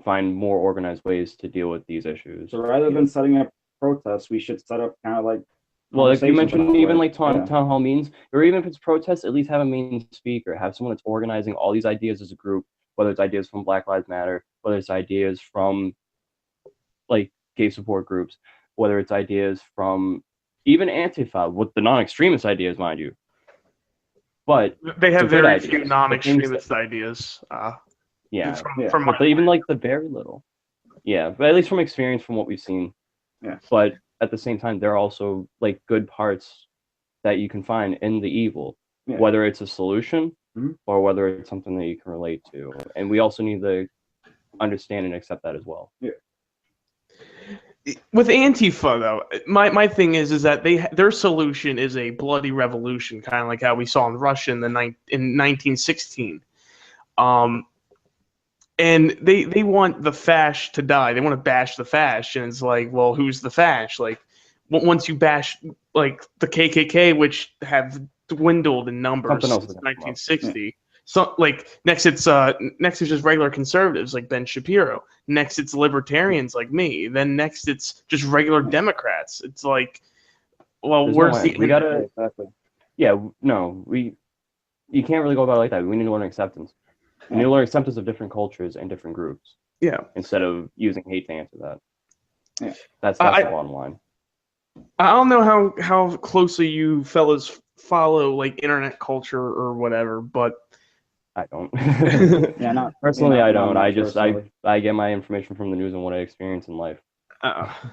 find more organized ways to deal with these issues. So rather than setting up protests, we should set up kind of like well, like you conversations mentioned, about even it. like town hall meetings, or even if it's protests, at least have a main speaker, have someone that's organizing all these ideas as a group, whether it's ideas from Black Lives Matter, whether it's ideas from like gay support groups, whether it's ideas from even Antifa, with the non-extremist ideas, mind you. But they have very ideas, few non-extremist ideas. Yeah, from but even like the very little. Yeah, but at least from experience, from what we've seen. Yeah. But at the same time, there are also like good parts that you can find in the evil, whether it's a solution or whether it's something that you can relate to. And we also need to understand and accept that as well. Yeah. With Antifa, though, my thing is that their solution is a bloody revolution, kind of like how we saw in Russia in 1916. And they want the fash to die. They want to bash the fash, and it's like, well, who's the fash? Like, once you bash like the KKK, which have dwindled in numbers since 1960. So like next it's just regular conservatives like Ben Shapiro. Next it's libertarians like me. Then next it's just regular Democrats. It's like, well, where's the we gotta exactly. Yeah, no, you can't really go about it like that. We need to learn acceptance. We need to learn acceptance of different cultures and different groups. Yeah. Instead of using hate to answer that. Yeah. That's the bottom line. I don't know how closely you fellas follow like internet culture or whatever, but I don't. Yeah, not personally. I don't. I just I get my information from the news and what I experience in life.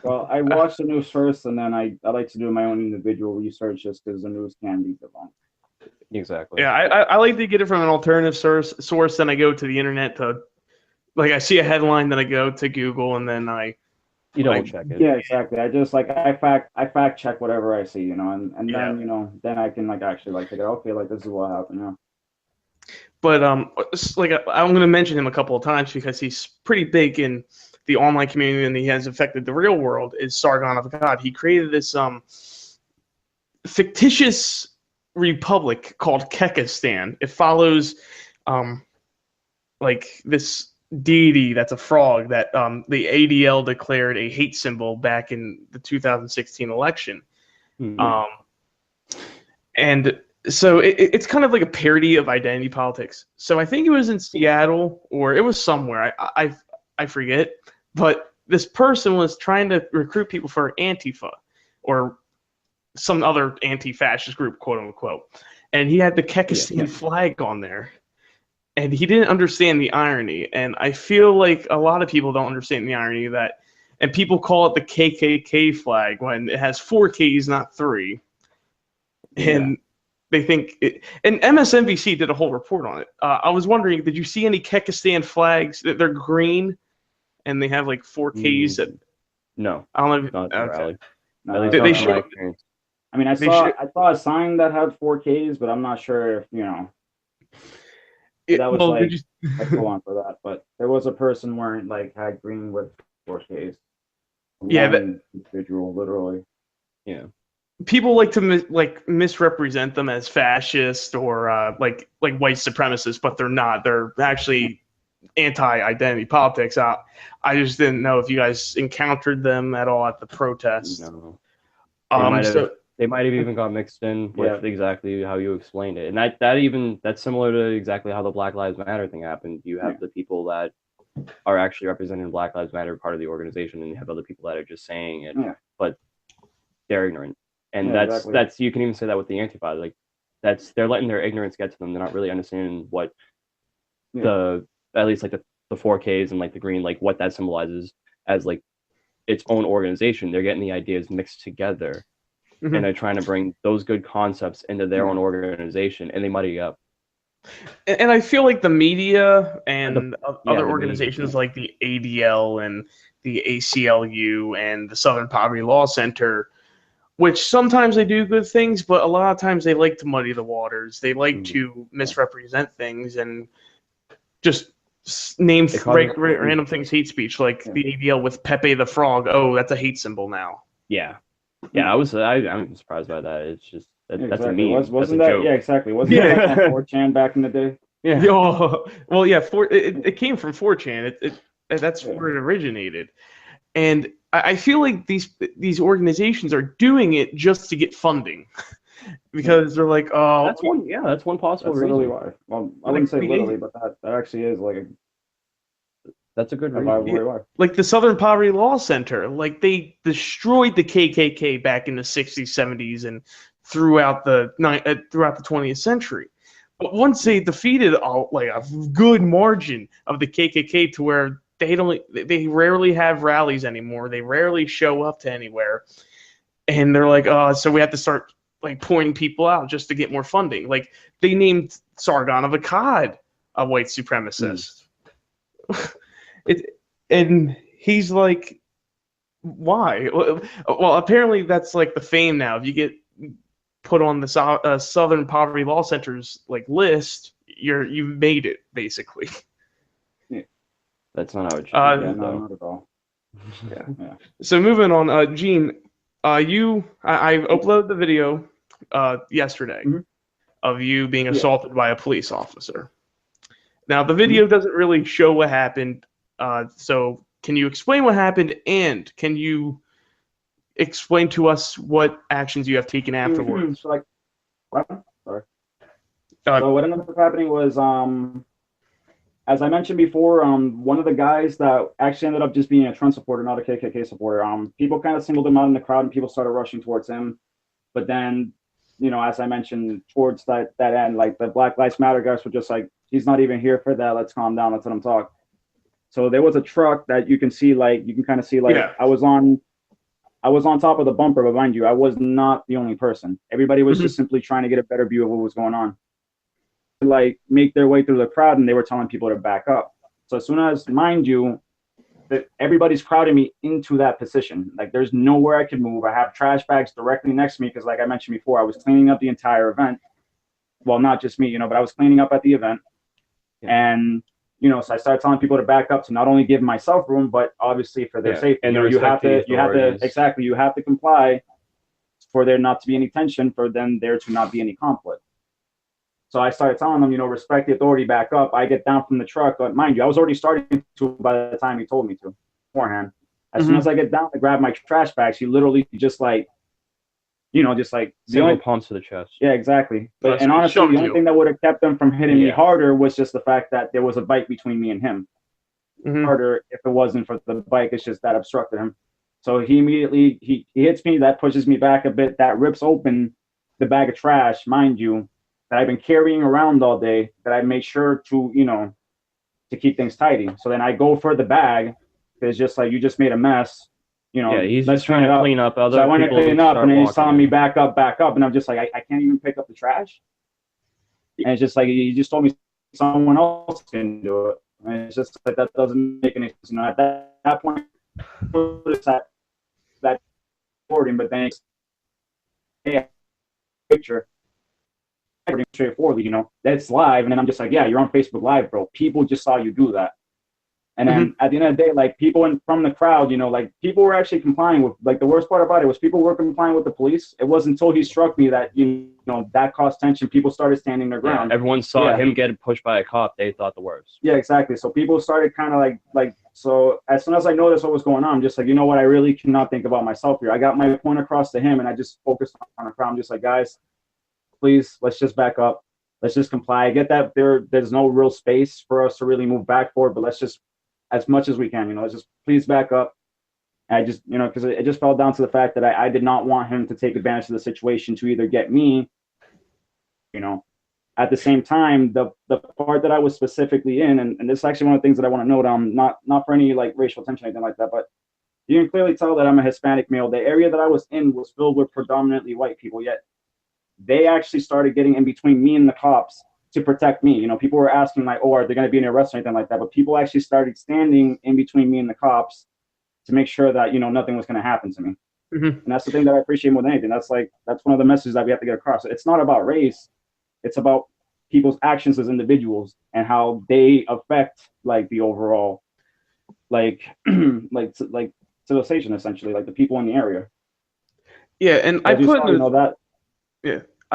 Well, I watch the news first, and then I like to do my own individual research just because the news can be wrong. Exactly. Yeah, I like to get it from an alternative source. Then I go to the internet to, like, I see a headline, then I go to Google, and then you don't check it. Yeah, exactly. I just like I fact check whatever I see, and then then I can like actually like figure, okay, like this is what happened, But like I'm going to mention him a couple of times because he's pretty big in the online community and he has affected the real world. Is Sargon of God? He created this fictitious republic called Kekistan. It follows like this deity that's a frog that the ADL declared a hate symbol back in the 2016 election. And so it's kind of like a parody of identity politics. So I think it was in Seattle or it was somewhere. I forget. But this person was trying to recruit people for Antifa or some other anti-fascist group, quote unquote. And he had the Kekistan flag on there. And he didn't understand the irony. And I feel like a lot of people don't understand the irony of that. And people call it the KKK flag when it has 4 Ks, not 3. And they think it, and MSNBC did a whole report on it. I was wondering, did you see any Kekistan flags that they're green and they have like 4 Ks? No, I don't know. Okay. No, they show. I mean, I saw a sign that had 4 Ks, but I'm not sure if that was go on for that. But there was a person wearing had green with 4 Ks. Individual, literally. Yeah. People like to misrepresent them as fascist or like white supremacists, but they're not. They're actually anti-identity politics. I just didn't know if you guys encountered them at all at the protest. No. They might have even got mixed in with exactly how you explained it, and that's similar to exactly how the Black Lives Matter thing happened. You have the people that are actually representing Black Lives Matter, part of the organization, and you have other people that are just saying it, but they're ignorant. And that's you can even say that with the Antifa, like they're letting their ignorance get to them. They're not really understanding what at least like the 4Ks and like the green, like what that symbolizes as like its own organization. They're getting the ideas mixed together, and they're trying to bring those good concepts into their own organization, and they muddy up. And I feel like the media and other organizations like the ADL and the ACLU and the Southern Poverty Law Center, which sometimes they do good things, but a lot of times they like to muddy the waters. They like to misrepresent things and just name random things hate speech, like the ADL with Pepe the Frog. Oh, that's a hate symbol now. Yeah. I'm surprised by that. It's just that's a meme. Wasn't that joke. Exactly. Wasn't that like on 4chan back in the day? Yeah. Well, yeah. It came from 4chan. That's where it originated. And I feel like these organizations are doing it just to get funding. Because they're like, oh, that's one possible reason. Literally why. Well, I wouldn't say literally, but that actually is like that's a good reason. Like the Southern Poverty Law Center, like they destroyed the KKK back in the 60s, 70s, and throughout the 20th century. But once they defeated like a good margin of the KKK to where they rarely have rallies anymore, they rarely show up to anywhere, and they're like, oh, so we have to start like pointing people out just to get more funding. Like they named Sargon of Akkad a white supremacist. And he's like, why? Well, apparently that's like the fame now. If you get put on the Southern Poverty Law Center's like list, you've made it basically. Yeah. That's not how it should be. No, not at all. Yeah. So moving on, Gene, I uploaded the video yesterday of you being assaulted by a police officer. Now the video doesn't really show what happened. So can you explain what happened, and can you explain to us what actions you have taken afterwards? So what ended up happening was, as I mentioned before, one of the guys that actually ended up just being a Trump supporter, not a KKK supporter, people kind of singled him out in the crowd and people started rushing towards him. But then, as I mentioned, towards that end, like the Black Lives Matter guys were just like, he's not even here for that. Let's calm down. Let's let him talk. So there was a truck that you can kind of see, I was on top of the bumper, but mind you, I was not the only person. Everybody was just simply trying to get a better view of what was going on. Like make their way through the crowd, and they were telling people to back up. So as soon as, mind you, that everybody's crowding me into that position. Like there's nowhere I could move. I have trash bags directly next to me because, like I mentioned before, I was cleaning up the entire event. Well, not just me, but I was cleaning up at the event. And so I started telling people to back up to not only give myself room, but obviously for their safety. And you have to comply for there not to be any tension, for then there to not be any conflict. So I started telling them, respect the authority, back up. I get down from the truck, but mind you, I was already starting to by the time he told me to beforehand. As soon as I get down to grab my trash bags, he literally just like, single pumps to the chest. Yeah, exactly. But and honestly, the only thing that would have kept them from hitting me harder was just the fact that there was a bike between me and him. Harder if it wasn't for the bike. It's just that obstructed him. So he immediately he hits me. That pushes me back a bit. That rips open the bag of trash, mind you, that I've been carrying around all day. That I made sure to to keep things tidy. So then I go for the bag. It's just like, you just made a mess. He's just trying to clean up. So I went to clean up, and then he's telling me back up, and I'm just like, I can't even pick up the trash. And it's just like, you just told me someone else can do it. And it's just like, that doesn't make any sense. At that point, it's that recording, but then picture straightforwardly, that's live, and then I'm just like, yeah, you're on Facebook Live, bro. People just saw you do that. And then at the end of the day, like people from the crowd, like people were actually complying with, like the worst part about it was people were complying with the police. It wasn't until he struck me that, that caused tension. People started standing their ground. Yeah, everyone saw him get pushed by a cop. They thought the worst. Yeah, exactly. So people started kind of like, so as soon as I noticed what was going on, I'm just like, you know what? I really cannot think about myself here. I got my point across to him, and I just focused on the crowd. I'm just like, guys, please, let's just back up. Let's just comply. I get that there's no real space for us to really move back forward, but let's just, as much as we can, let's just please back up. And I just, because it just fell down to the fact that I did not want him to take advantage of the situation to either get me, At the same time, the part that I was specifically in, and this is actually one of the things that I want to note, not for any like racial tension or anything like that, but you can clearly tell that I'm a Hispanic male. The area that I was in was filled with predominantly white people, yet they actually started getting in between me and the cops to protect me. People were asking like, oh, are they going to be in arrest or anything like that? But people actually started standing in between me and the cops to make sure that, nothing was going to happen to me. And that's the thing that I appreciate more than anything. That's one of the messages that we have to get across. It's not about race. It's about people's actions as individuals and how they affect like the overall, like civilization, essentially, like the people in the area. Yeah. And I put,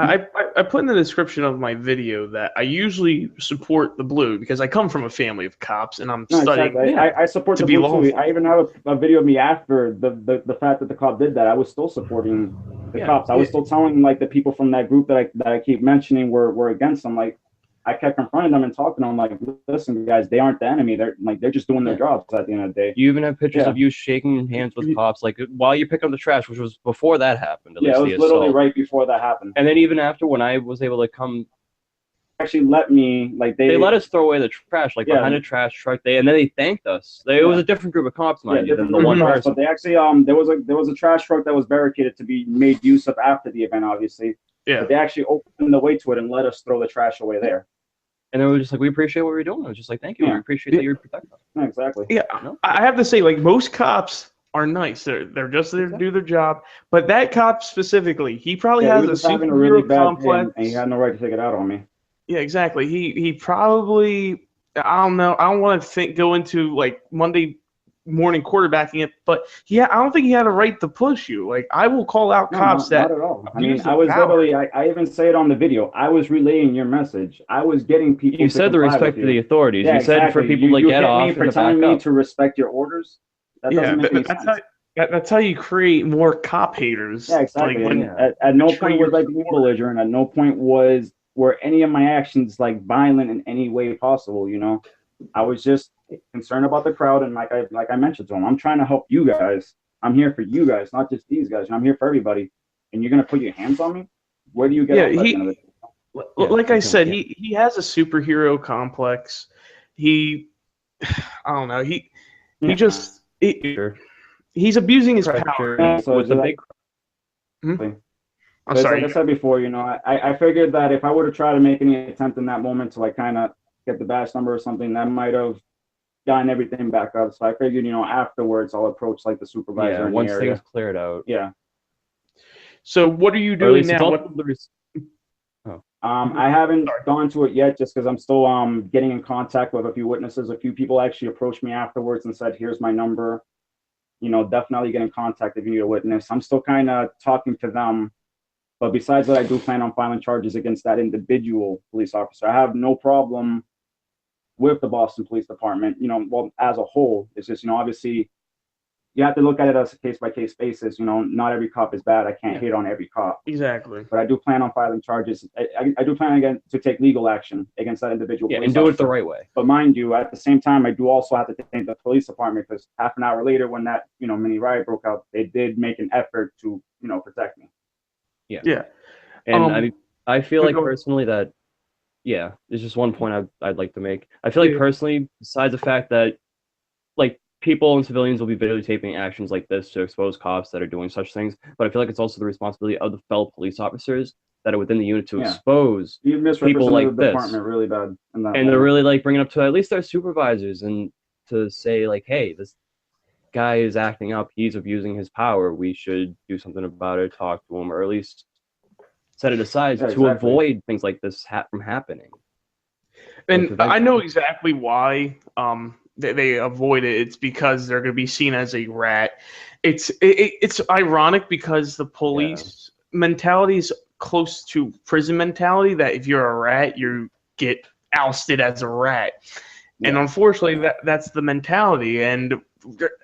I put in the description of my video that I usually support the blue because I come from a family of cops and I'm studying. Exactly. I support to the be blue lawful. too. I even have a video of me after the fact that the cop did that. I was still supporting the cops. I was still telling like the people from that group that I keep mentioning were against them. Like I kept confronting them and talking to them like, listen, guys, they aren't the enemy. They're just doing their jobs at the end of the day. You even have pictures of you shaking hands with cops, like while you pick up the trash, which was before that happened. At least it was literally right before that happened. And then even after, when I was able to come, actually let me like they let us throw away the trash, like behind a trash truck. And then they thanked us. It was a different group of cops, mind you, than the one person. But they actually there was a trash truck that was barricaded to be made use of after the event, obviously. Yeah. But they actually opened the way to it and let us throw the trash away there. And they were just like, we appreciate what we're doing. I was just like, thank you. We appreciate that you're protecting us. Yeah, exactly. Yeah, I have to say, like, most cops are nice. They're just there to do their job. But that cop specifically, he probably has he was having a really bad complex, and he had no right to take it out on me. Yeah, exactly. He probably, I don't know. I don't want to go into like Monday morning quarterbacking it, but I don't think he had a right to push you. Like, I will call out cops not at all. I mean, I was literally, I even say it on the video. I was relaying your message. I was getting people. You said the respect for the authorities. Yeah, you said for people to get off for telling me to respect your orders. That doesn't make any sense. That's how you create more cop haters. Yeah, exactly. Like at no point was I being belligerent. At no point were any of my actions like violent in any way possible. You know, I was just concerned about the crowd, and like I mentioned to him, I'm trying to help you guys. I'm here for you guys, not just these guys. I'm here for everybody. And you're gonna put your hands on me? Where do you get? Like I said, he has a superhero complex. I don't know. He's abusing his power. With the big. I'm sorry. Like I said before, you know, I figured that if I would have tried to make any attempt in that moment to like kind of get the badge number or something, that might have gotten everything back up. So I figured, you know, afterwards I'll approach like the supervisor. Yeah, once things cleared out. Yeah. So what are you doing now? I haven't gone to it yet just because I'm still getting in contact with a few witnesses. A few people actually approached me afterwards and said, here's my number. You know, definitely get in contact if you need a witness. I'm still kind of talking to them. But besides that, I do plan on filing charges against that individual police officer. I have no problem with the Boston Police Department, you know, well, as a whole. It's just, you know, obviously you have to look at it as a case-by-case basis. You know, not every cop is bad. I can't hate on every cop. Exactly. But I do plan on filing charges. I do plan again to take legal action against that individual. Yeah, and do it the right way. But mind you, at the same time, I do also have to thank the police department because half an hour later, when that, you know, mini riot broke out, they did make an effort to, you know, protect me. Yeah. Yeah. And I feel like personally that, yeah, there's just one point I'd like to make. I feel like personally, besides the fact that, like, people and civilians will be videotaping actions like this to expose cops that are doing such things, but I feel like it's also the responsibility of the fellow police officers that are within the unit to expose people like the department really bad. And they're really like bringing up to at least their supervisors and to say like, hey, this guy is acting up. He's abusing his power. We should do something about it, talk to him, or at least set it aside to avoid things like this from happening. And I know exactly why they avoid it. It's because they're going to be seen as a rat. It's ironic because the police mentality is close to prison mentality, that if you're a rat, you get ousted as a rat. Yeah. And unfortunately, that's the mentality. And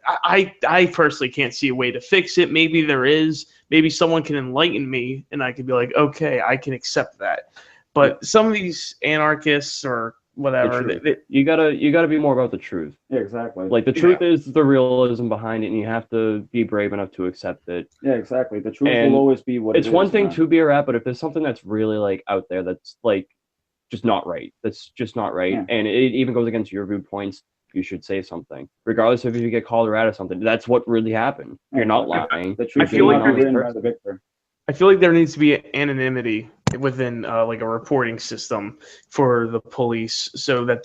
I personally can't see a way to fix it. Maybe there is. Maybe someone can enlighten me, and I could be like, okay, I can accept that. But some of these anarchists or whatever, you gotta be more about the truth. Yeah, exactly. Like the truth is the realism behind it, and you have to be brave enough to accept it. Yeah, exactly. The truth will always be what it is. It's one thing to be a rat, but if there's something that's really like out there that's like just not right, and it even goes against your viewpoints, you should say something, regardless of if you get called a rat or something. That's what really happened. You're not lying. The truth is not written by the victor. I feel like there needs to be anonymity within like a reporting system for the police, so that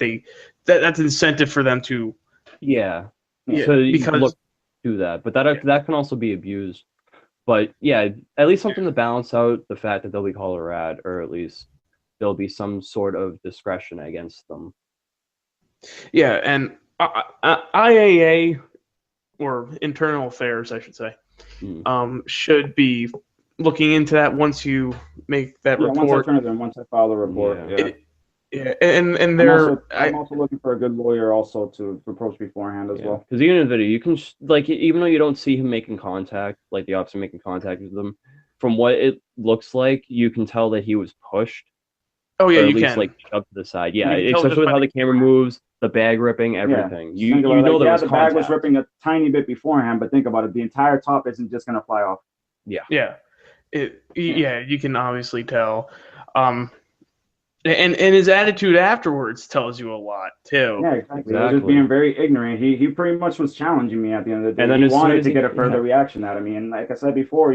that's incentive for them to because do that. But that can also be abused. But yeah, at least something to balance out the fact that they'll be called a rat, or at least there'll be some sort of discretion against them. Yeah, and IAA, or Internal Affairs, I should say, should be looking into that once you make that report. Once I turn it in, once I file the report. And I'm also looking for a good lawyer also to approach beforehand as well. Because even in the video, you can even though you don't see him making contact, like the officer making contact with them, from what it looks like, you can tell that he was pushed. Oh yeah, you can. Like up to the side. Yeah, especially with how the camera moves, the bag ripping, everything. You know there was the contact. bag was ripping a tiny bit beforehand, but think about it, the entire top isn't just gonna fly off. Yeah. You can obviously tell. And his attitude afterwards tells you a lot too. Yeah, exactly. He was just being very ignorant. He pretty much was challenging me at the end of the day. And then he wanted to get a further reaction out of me. And like I said before,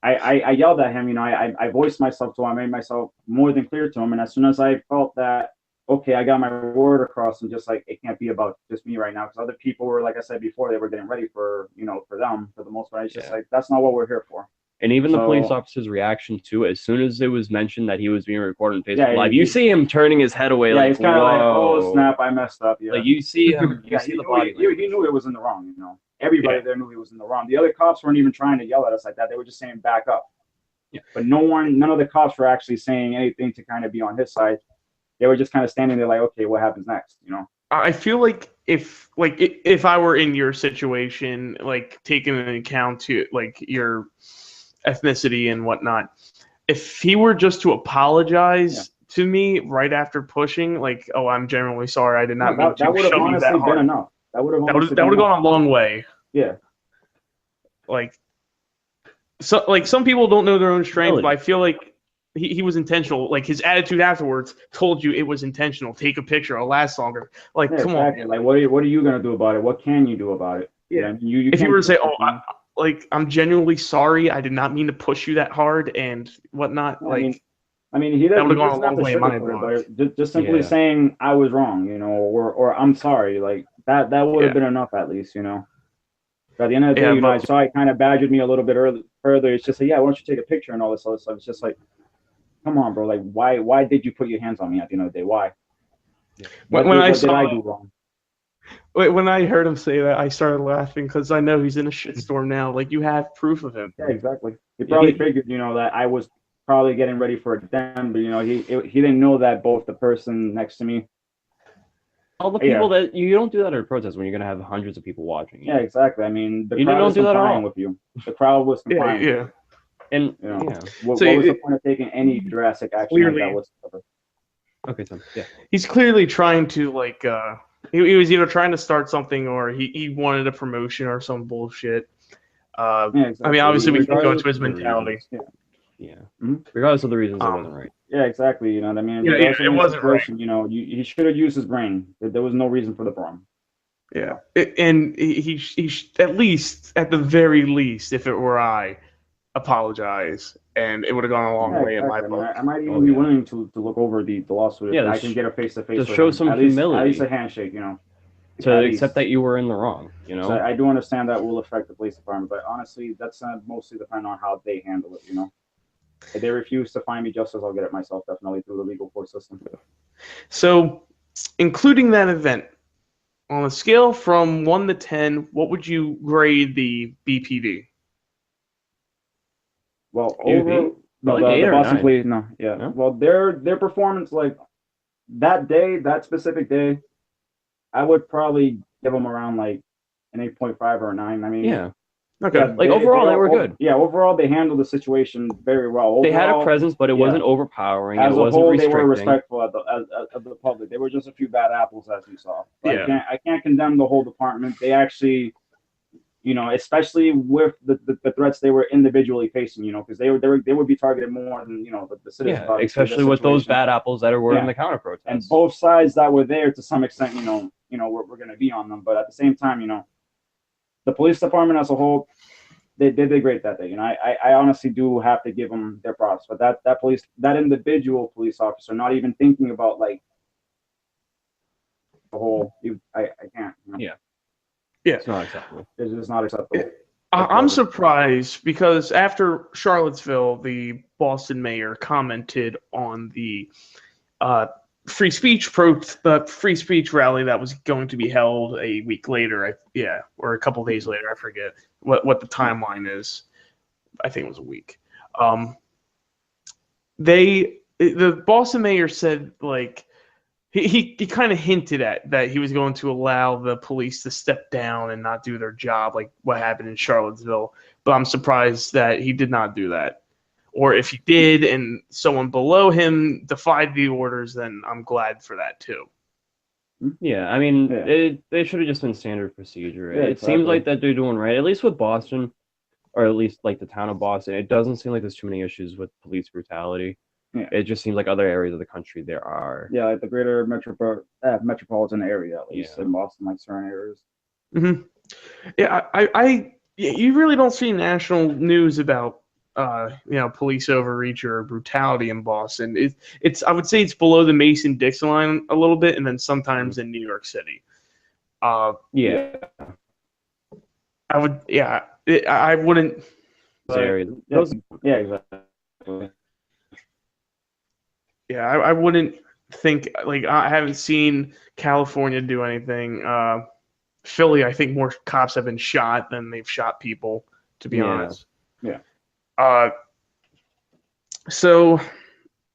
I yelled at him. I voiced myself to him. I made myself more than clear to him. And as soon as I felt that, okay, I got my word across, and just like, it can't be about just me right now, because other people were, like I said before, they were getting ready for for them for the most part. It's just like, that's not what we're here for. And even the police officer's reaction to it, as soon as it was mentioned that he was being recorded on Facebook Live, you see him turning his head away. He's kind of like, oh snap, I messed up. Like you see him, see the body. He knew it was in the wrong. Everybody there knew he was in the wrong. The other cops weren't even trying to yell at us like that. They were just saying back up. But none of the cops were actually saying anything to kind of be on his side. They were just kind of standing there like, okay, what happens next? I feel like if I were in your situation, like taking into account to like your ethnicity and whatnot, if he were just to apologize to me right after pushing, like, oh, I'm genuinely sorry, I did not mean to shove you that hard. Been enough. That would have gone a long way. Yeah. Like some people don't know their own strength, but I feel like he was intentional. Like his attitude afterwards told you it was intentional. Take a picture, it'll last longer. Like, come on. Like, what are you gonna do about it? What can you do about it? Yeah. If you were to say, oh, I'm genuinely sorry, I did not mean to push you that hard and whatnot. He that would have gone a long way in my opinion. Just simply saying I was wrong, or I'm sorry, like that would have been enough at least, By the end of the day, I saw it kind of badgered me a little bit further. It's just like, why don't you take a picture and all this other stuff? It's just like, come on, bro. Like, why did you put your hands on me at the end of the day? Why? What did I do wrong? When I heard him say that, I started laughing because I know he's in a shitstorm now. Like, you have proof of him. Yeah, exactly. He probably figured, that I was probably getting ready for them, but he didn't know that both the person next to me. All the people that you don't do that at a protest when you're gonna have hundreds of people watching. Yeah, exactly. I mean, the crowd was complying with you. The crowd was complying. Yeah. And what was the point of taking any drastic action like that whatsoever? Okay, so he's clearly trying to like he was either trying to start something or he wanted a promotion or some bullshit. Exactly. I mean, obviously we can go into his mentality. Regardless of the reasons, it wasn't right. Yeah, exactly. You know what I mean? It wasn't right. He should have used his brain. There was no reason for the problem. Yeah, and he at least, at the very least, if it were I, apologize, and it would have gone a long way in my book. I might even be willing to look over the lawsuit if I can get a face-to-face. To show some humility. At least a handshake, To accept that you were in the wrong, So I do understand that will affect the police department, but honestly, that's mostly dependent on how they handle it, If they refuse to find me justice, I'll get it myself, definitely through the legal court system. So, including that event, on a scale from 1 to 10, what would you grade the BPD? Well, the Boston Police, Well, their performance, like that day, that specific day, I would probably give them around like an 8.5 or a 9. I mean, okay. Overall, they were good. Yeah, overall, they handled the situation very well. Overall, they had a presence, but it wasn't overpowering. As it a wasn't whole, restricting. they were respectful of the public. There were just a few bad apples, as you saw. I can't condemn the whole department. They actually, especially with the threats they were individually facing, because they would be targeted more than the citizens. Yeah, especially with those bad apples that were in the counter protests. And both sides that were there, to some extent, we're going to be on them. But at the same time, the police department as a whole, they did great that day. I honestly do have to give them their props. But that individual police officer, not even thinking about like the whole, I can't. Yeah, it's not acceptable. It's just not acceptable. I'm surprised because after Charlottesville, the Boston mayor commented on the free speech rally that was going to be held a week later, or a couple days later. I forget what the timeline is. I think it was a week. The Boston mayor said like he kind of hinted at that he was going to allow the police to step down and not do their job like what happened in Charlottesville. But I'm surprised that he did not do that. Or if he did and someone below him defied the orders, then I'm glad for that too. Yeah, I mean, it should have just been standard procedure. Yeah, it seems like that they're doing right, at least with Boston, or at least like the town of Boston. It doesn't seem like there's too many issues with police brutality. Yeah. It just seems like other areas of the country there are. Yeah, like the greater metropolitan area, at least in Boston, like certain areas. Mm-hmm. Yeah, you really don't see national news about police overreach or brutality in Boston. It's I would say it's below the Mason-Dixon line a little bit, and then sometimes in New York City. I wouldn't. Exactly. Yeah, I wouldn't think like I haven't seen California do anything. Philly, I think more cops have been shot than they've shot people, to be honest. Yeah. So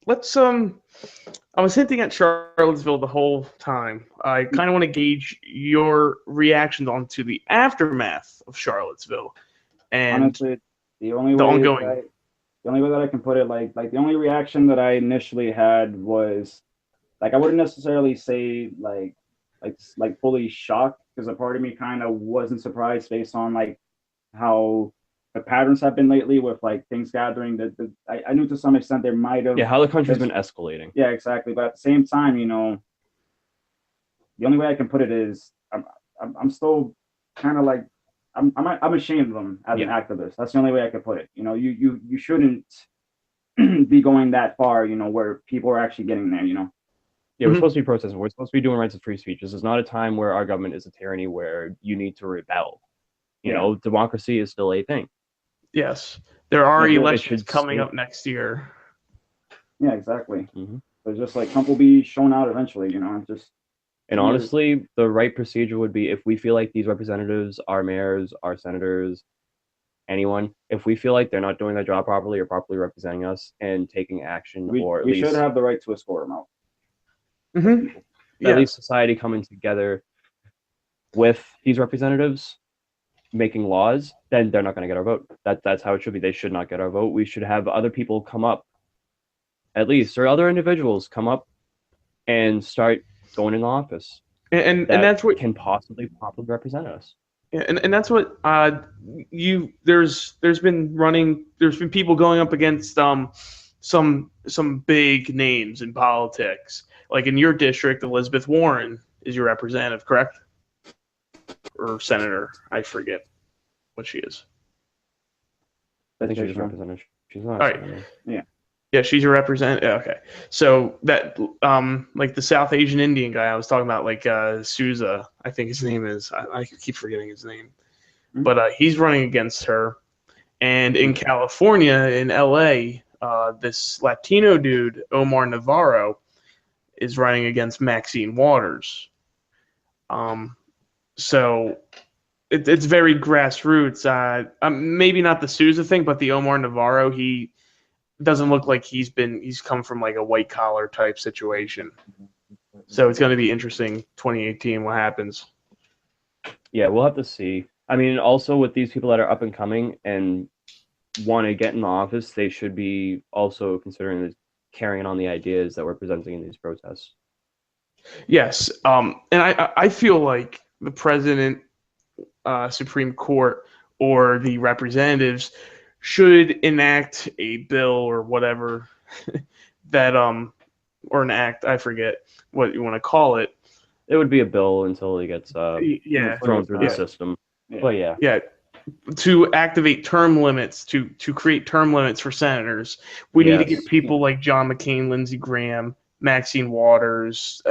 let's I was hinting at Charlottesville the whole time. I kind of want to gauge your reactions onto the aftermath of Charlottesville and honestly, the only way that I can put it, like the only reaction that I initially had was like I wouldn't necessarily say like fully shocked, because a part of me kind of wasn't surprised based on like how the patterns have been lately with like things gathering. I knew to some extent there might have how the country's been escalating. Yeah, exactly. But at the same time, you know, the only way I can put it is I'm still kind of like I'm ashamed of them as an activist. That's the only way I can put it. You know, you shouldn't be going that far, you know, where people are actually getting there, you know. Yeah, we're supposed to be protesting. We're supposed to be doing rights of free speech. This is not a time where our government is a tyranny where you need to rebel. You know, democracy is still a thing. Yes. There are elections coming up next year. Yeah, exactly. So just like Trump will be shown out eventually, you know, And honestly, the right procedure would be if we feel like these representatives, our mayors, our senators, anyone, if we feel like they're not doing their job properly or properly representing us and taking action, or at least should have the right to escort them out. At least society coming together with these representatives making laws, then they're not going to get our vote. That's how it should be. They should not get our vote. We should have other people come up, at least, or other individuals come up and start going in office, and that's what can possibly properly represent us. And that's what there's been people going up against some big names in politics. Like in your district, Elizabeth Warren is your representative, correct? Or senator, I forget what she is. I think she's representative. She's not. All right. Yeah, she's your representative. Okay, so that like the South Asian Indian guy I was talking about, like Souza, I think his name is. I keep forgetting his name, but he's running against her. And in California, in LA, this Latino dude, Omar Navarro, is running against Maxine Waters. So it's very grassroots. Maybe not the Souza thing, but the Omar Navarro, he doesn't look like he's come from like a white collar type situation. So it's going to be interesting 2018 what happens. Yeah, we'll have to see. I mean, also with these people that are up and coming and want to get in the office, they should be also considering carrying on the ideas that we're presenting in these protests. Yes. And I feel like the president, Supreme Court, or the representatives should enact a bill or whatever that or an act, I forget what you want to call it. It would be a bill until it gets thrown through the system. But to activate term limits, to create term limits for senators, we need to get people like John McCain, Lindsey Graham, Maxine Waters,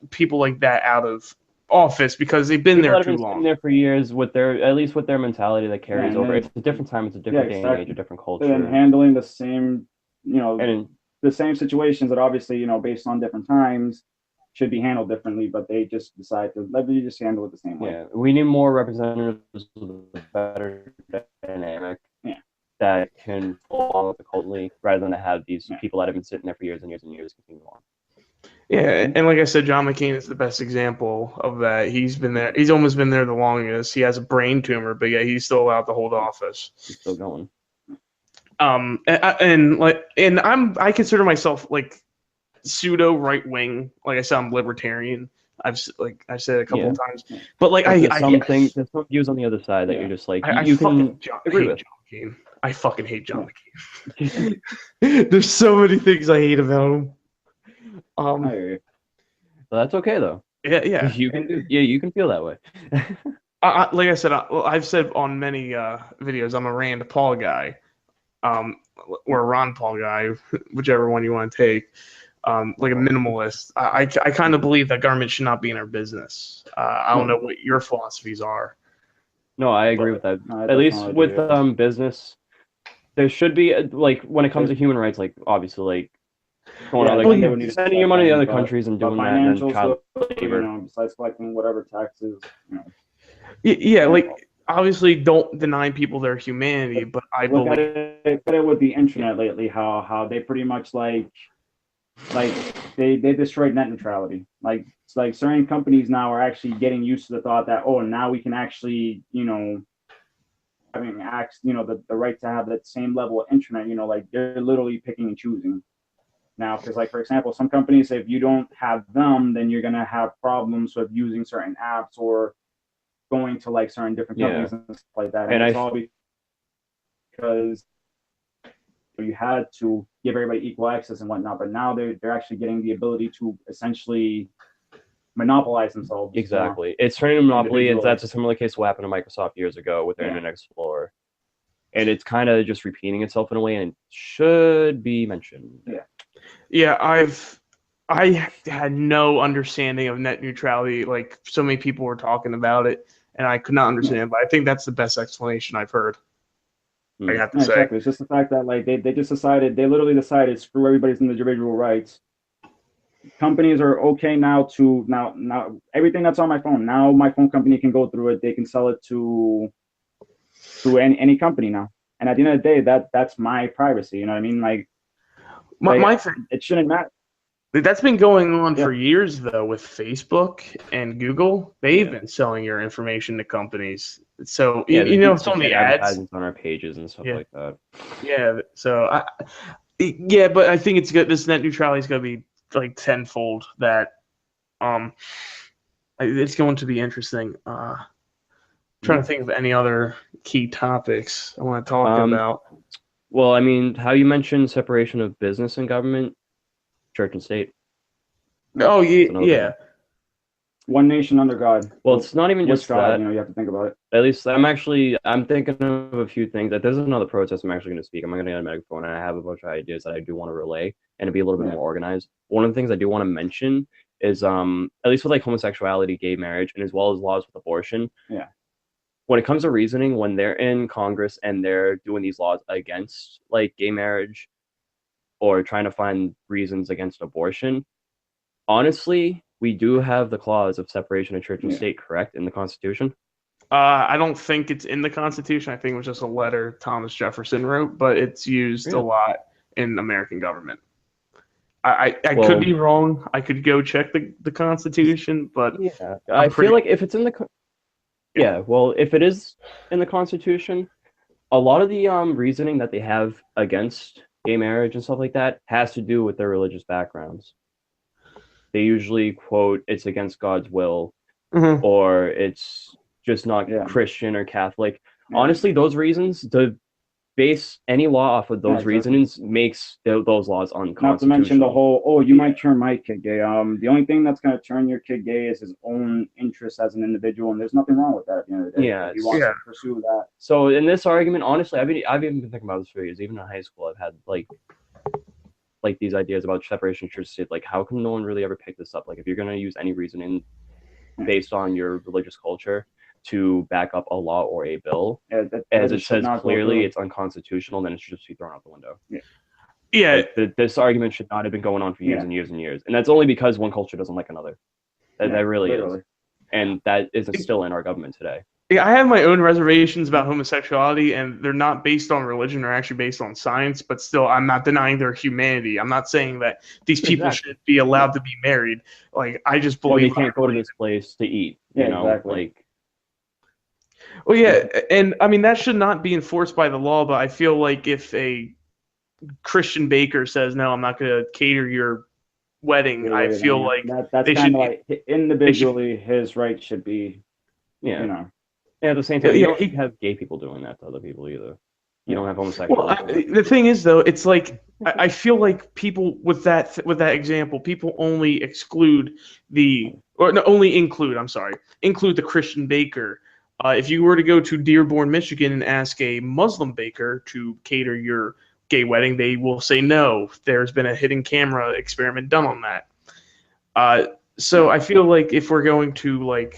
people like that out of office because they've been there too long. Been there for years with at least with their mentality that carries over. It's a different time. It's a different day and age, a different culture. And handling the same, the same situations that obviously, based on different times, should be handled differently, but they just decide to let me just handle it the same way. Yeah, we need more representatives with a better dynamic that can follow along with the cultly, rather than to have these people that have been sitting there for years and years and years continue on. Yeah, and like I said, John McCain is the best example of that. He's been there. He's almost been there the longest. He has a brain tumor, but yeah, he's still allowed to hold office. He's still going. I consider myself like pseudo right wing. Like I said, I'm libertarian. I've said it a couple of times, but like there's some views on the other side that you're just like you can agree with. John McCain. I fucking hate John McCain. There's so many things I hate about him. So that's okay though. Yeah. You can feel that way. Like I said, I've said on many videos, I'm a Rand Paul guy, or a Ron Paul guy, whichever one you want to take. Like a minimalist. I kind of believe that government should not be in our business. I don't know what your philosophies are. No, I agree with that. At least with business, there should be like when it comes to human rights, like obviously like sending your money to other countries and doing that, and then child labor. Besides collecting whatever taxes. Yeah, like obviously don't deny people their humanity, but I believe look at it with the internet lately, how they pretty much like they destroyed net neutrality. Like it's like certain companies now are actually getting used to the thought that now we can actually having the right to have that same level of internet. Like they're literally picking and choosing now, because like for example, some companies, if you don't have them, then you're gonna have problems with using certain apps or going to like certain different companies and stuff like that. And it's all because you had to give everybody equal access and whatnot, but now they're actually getting the ability to essentially monopolize themselves. Exactly. It's turning to monopoly, and that's a similar case what happened to Microsoft years ago with their Internet Explorer. And it's kind of just repeating itself in a way, and it should be mentioned. Yeah, I had no understanding of net neutrality. Like so many people were talking about it, and I could not understand. But I think that's the best explanation I've heard. I have to say. Exactly. It's just the fact that like they literally decided screw everybody's individual rights. Companies are okay now everything that's on my phone. Now my phone company can go through it. They can sell it to any company now. And at the end of the day, that's my privacy. You know what I mean? Like it shouldn't matter. That's been going on for years, though, with Facebook and Google. They've been selling your information to companies. So, some of the ads on our pages and stuff like that. Yeah. So, but I think it's good. This net neutrality is going to be like tenfold that. It's going to be interesting. Trying to think of any other key topics I want to talk about. Well, I mean, how you mentioned separation of business and government, church and state. Oh, yeah. One nation under God. Well, it's not even just God, that. you have to think about it. At least I'm thinking of a few things. That there's another protest I'm actually going to speak. I'm going to get a megaphone, and I have a bunch of ideas that I do want to relay and to be a little bit more organized. One of the things I do want to mention is, at least with like homosexuality, gay marriage, and as well as laws with abortion. Yeah. When it comes to reasoning, when they're in Congress and they're doing these laws against like gay marriage or trying to find reasons against abortion, honestly, we do have the clause of separation of church and state, correct, in the Constitution? I don't think it's in the Constitution. I think it was just a letter Thomas Jefferson wrote, but it's used a lot in American government. I could be wrong. I could go check the Constitution, but I feel like if it's in the if it is in the Constitution, a lot of the reasoning that they have against gay marriage and stuff like that has to do with their religious backgrounds. They usually quote it's against God's will, or it's just not Christian or Catholic. Honestly, those reasons, to base any law off of those reasons makes those laws unconstitutional. Not to mention the whole, you might turn my kid gay. The only thing that's going to turn your kid gay is his own interest as an individual, and there's nothing wrong with that at the end of the day. If he wants to pursue that. So in this argument, honestly, I've even been thinking about this for years. Even in high school, I've had like these ideas about separation of church and state. Like, how come no one really ever picked this up? Like, if you're going to use any reasoning based on your religious culture to back up a law or a bill, as it says clearly it's unconstitutional, then it should just be thrown out the window. This argument should not have been going on for years and years and years, and that's only because one culture doesn't like another. That really is, and that isn't still in our government today. I have my own reservations about homosexuality, and they're not based on religion; they're actually based on science. But still, I'm not denying their humanity. I'm not saying that these people should be allowed to be married. Like, I just believe they can't go to this place to eat. You know, exactly. like. Well, yeah, and I mean that should not be enforced by the law. But I feel like if a Christian baker says, "No, I'm not going to cater your wedding," I feel like that's they kind should of like individually his right should be, Yeah. you know. Yeah, at the same time, you don't have gay people doing that to other people either. You don't have homosexuals. Well, the thing is, though, it's like I feel like people with that example, people only exclude include the Christian baker. If you were to go to Dearborn, Michigan, and ask a Muslim baker to cater your gay wedding, they will say no. There's been a hidden camera experiment done on that. So I feel like if we're going to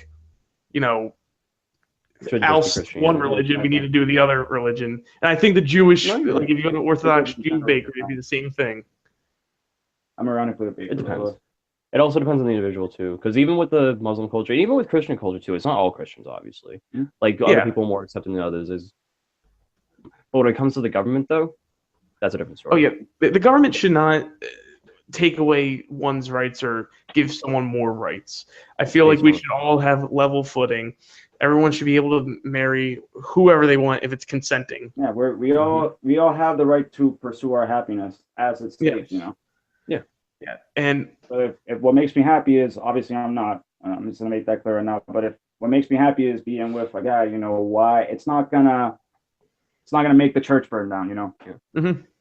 oust one religion, we need to do the other religion. And I think the Jewish, if you go to Orthodox Jew bakery, it'd be the same thing. I'm around for the bakery. It depends. It also depends on the individual too, because even with the Muslim culture, even with Christian culture too, it's not all Christians, obviously. Like other people are more accepting than others. But when it comes to the government, though, that's a different story. Oh yeah, the government should not take away one's rights or give someone more rights. I feel like we should all have level footing. Everyone should be able to marry whoever they want if it's consenting. Yeah, we all have the right to pursue our happiness as it's stated, you know. Yeah, and so if what makes me happy is, obviously I'm just gonna make that clear enough. But if what makes me happy is being with a guy, you know, why it's not gonna make the church burn down, you know.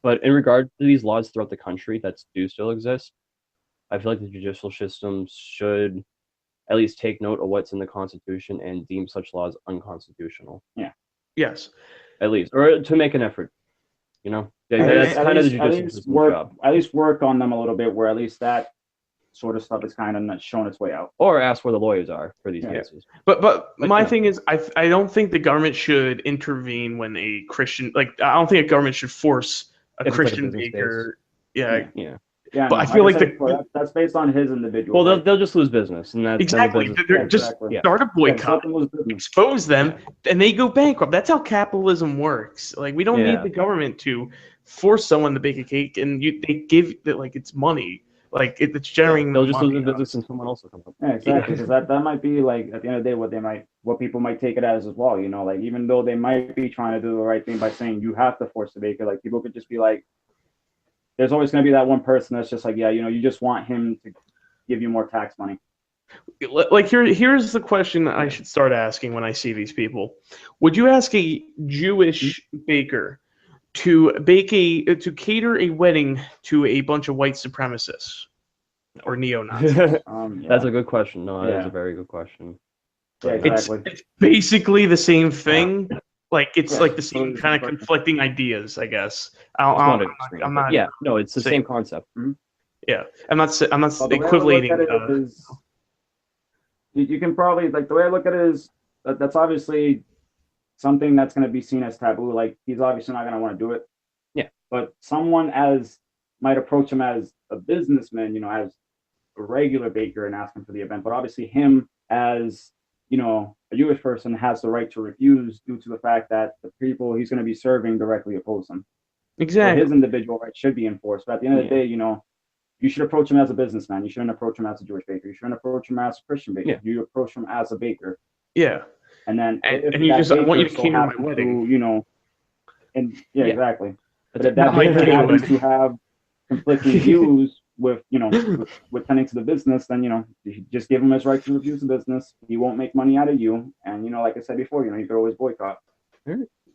But in regard to these laws throughout the country that do still exist, I feel like the judicial system should at least take note of what's in the Constitution and deem such laws unconstitutional. Yeah. Yes. At least, or to make an effort. You know, that's kind of the judicial system's job. At least work on them a little bit, where at least that sort of stuff is kind of not showing its way out. Or ask where the lawyers are for these cases. But my thing is, I don't think the government should intervene when a Christian, like, I don't think a government should force a Christian baker. Yeah. Yeah, but I feel like that's based on his individual. Well, they'll just lose business, and that's exactly. They're just start a boycott, expose them, and they go bankrupt. That's how capitalism works. Like, we don't need the government to force someone to bake a cake, and they give it like it's money. Like it's generating. They'll just lose the business, and someone else will come up. Yeah, exactly. Because that might be like at the end of the day what people might take it as well. You know, like even though they might be trying to do the right thing by saying you have to force the baker, like people could just be like, there's always going to be that one person that's just like, yeah, you know, you just want him to give you more tax money. Like here's the question I should start asking when I see these people. Would you ask a Jewish baker to cater a wedding to a bunch of white supremacists or neo-Nazis? That's a good question. No, that is a very good question. Yeah, exactly. It's basically the same thing. Like it's like the same kind of conflicting ideas, I guess. I'm not. Yeah, no, it's the same concept. Yeah, I'm not equating. You can probably, like, the way I look at it is that's obviously something that's going to be seen as taboo. Like, he's obviously not going to want to do it. Yeah, but someone might approach him as a businessman, you know, as a regular baker, and ask him for the event. But obviously, him as, you know, a Jewish person has the right to refuse due to the fact that the people he's going to be serving directly oppose him. Exactly. So his individual right should be enforced. But at the end of the day, you know, you should approach him as a businessman. You shouldn't approach him as a Jewish baker. You shouldn't approach him as a Christian baker. Yeah. You approach him as a baker. Yeah. And then and you just, I want you to cater my wedding. You know, and exactly. But if that baker happens to have conflicting views with, you know, with tending to the business, then, you know, you just give him his right to refuse the business. He won't make money out of you. And, you know, like I said before, you know, you could always boycott.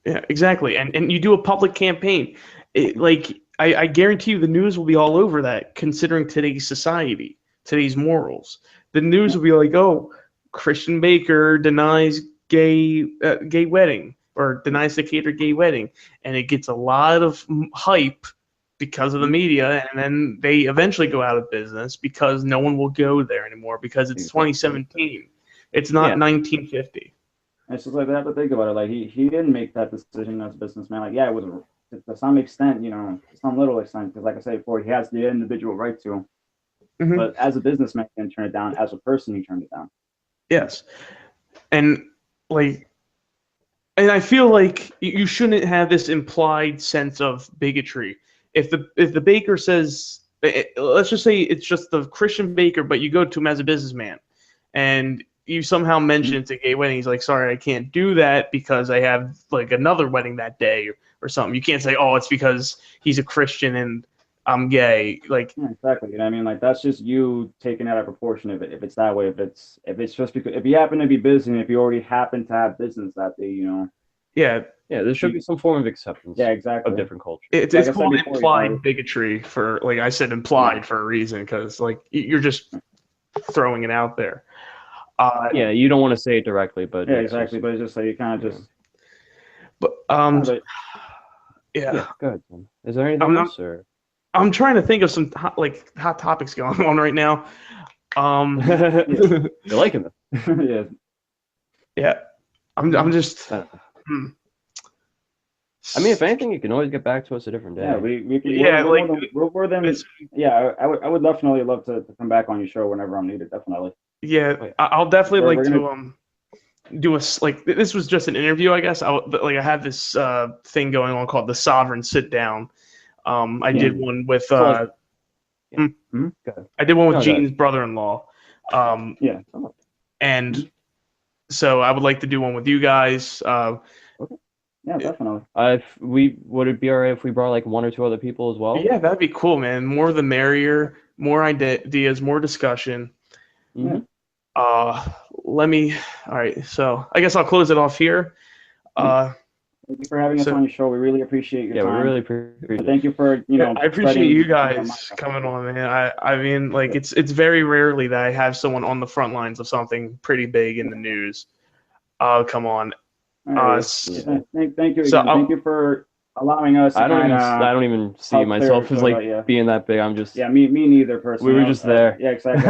Yeah, exactly. And you do a public campaign. I guarantee you the news will be all over that, considering today's society, today's morals. The news will be like, oh, Christian baker denies gay wedding, or denies to cater gay wedding. And it gets a lot of hype because of the media, and then they eventually go out of business because no one will go there anymore because it's 2017. It's not 1950. It's just like they have to think about it. Like he didn't make that decision as a businessman. Like, yeah, it was to some extent, you know, to some little extent, because like I said before, he has the individual right to. Mm-hmm. But as a businessman, he can turn it down. As a person, he turned it down. Yes, and like And I feel like you shouldn't have this implied sense of bigotry. If the baker says, let's just say it's just the Christian baker, but you go to him as a businessman, and you somehow mention it's a gay wedding, he's like, sorry, I can't do that because I have like another wedding that day or something. You can't say, oh, it's because he's a Christian and I'm gay. Like, Yeah, exactly. You know what I mean? Like, that's just you taking it out of proportion if it's that way. If it's just because if you happen to be busy and if you already happen to have business that day, you know. yeah, there should be some form of acceptance. Yeah, exactly. Of different cultures. It's Like I said called before, implied bigotry for, like I said, implied for a reason, because like you're just throwing it out there. Yeah, you don't want to say it directly, but yeah, exactly. But it's just like you kind of just. But yeah. Go ahead, Tim. Is there anything else, or? I'm trying to think of some hot topics going on right now. You're liking them. Yeah. Yeah. I'm just. I mean, if anything, you can always get back to us a different day. Yeah, we can. Yeah, we're them. Yeah, I would definitely love to come back on your show whenever I'm needed. Definitely. Yeah, I'll definitely like to do a like. This was just an interview, I guess. I had this thing going on called the Sovereign Sit Down. I did one with I did one with Gene's brother-in-law. And so I would like to do one with you guys. Okay. Yeah, definitely. Would it be alright if we brought like one or two other people as well? Yeah, that'd be cool, man. More the merrier. More ideas, more discussion. Mm-hmm. All right, so I guess I'll close it off here. Thank you for having us on your show. We really appreciate your time. Yeah, we really appreciate it. Thank you for, I appreciate you guys coming on, man. I mean, like, it's very rarely that I have someone on the front lines of something pretty big in the news. Come on. Thank you again. Thank you for allowing us. I don't even see myself as like being that big. I'm just me neither personally. We were just there. Yeah, exactly.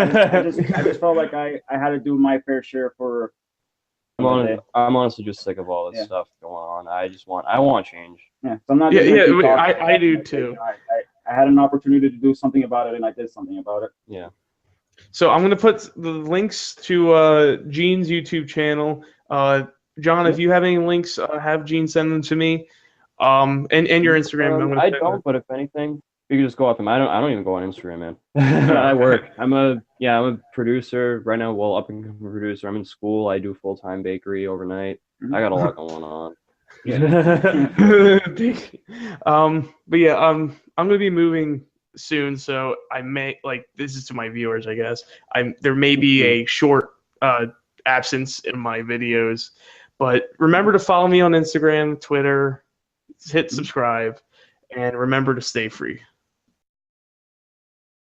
I just felt like I had to do my fair share for. I'm honestly just sick of all this stuff going on. I want change. Yeah, so I'm not. I do too. I had an opportunity to do something about it, and I did something about it. Yeah. So I'm gonna put the links to Gene's YouTube channel. John, if you have any links, have Gene send them to me. And your Instagram. I don't, but if anything, you can just go off him. I don't even go on Instagram, man. I work. I'm a producer right now. Well, up and coming producer. I'm in school. I do full-time bakery overnight. I got a lot going on. But yeah, I'm gonna be moving soon, so I may this is to my viewers, I guess. There may be a short absence in my videos, but remember to follow me on Instagram, Twitter, hit subscribe, and remember to stay free.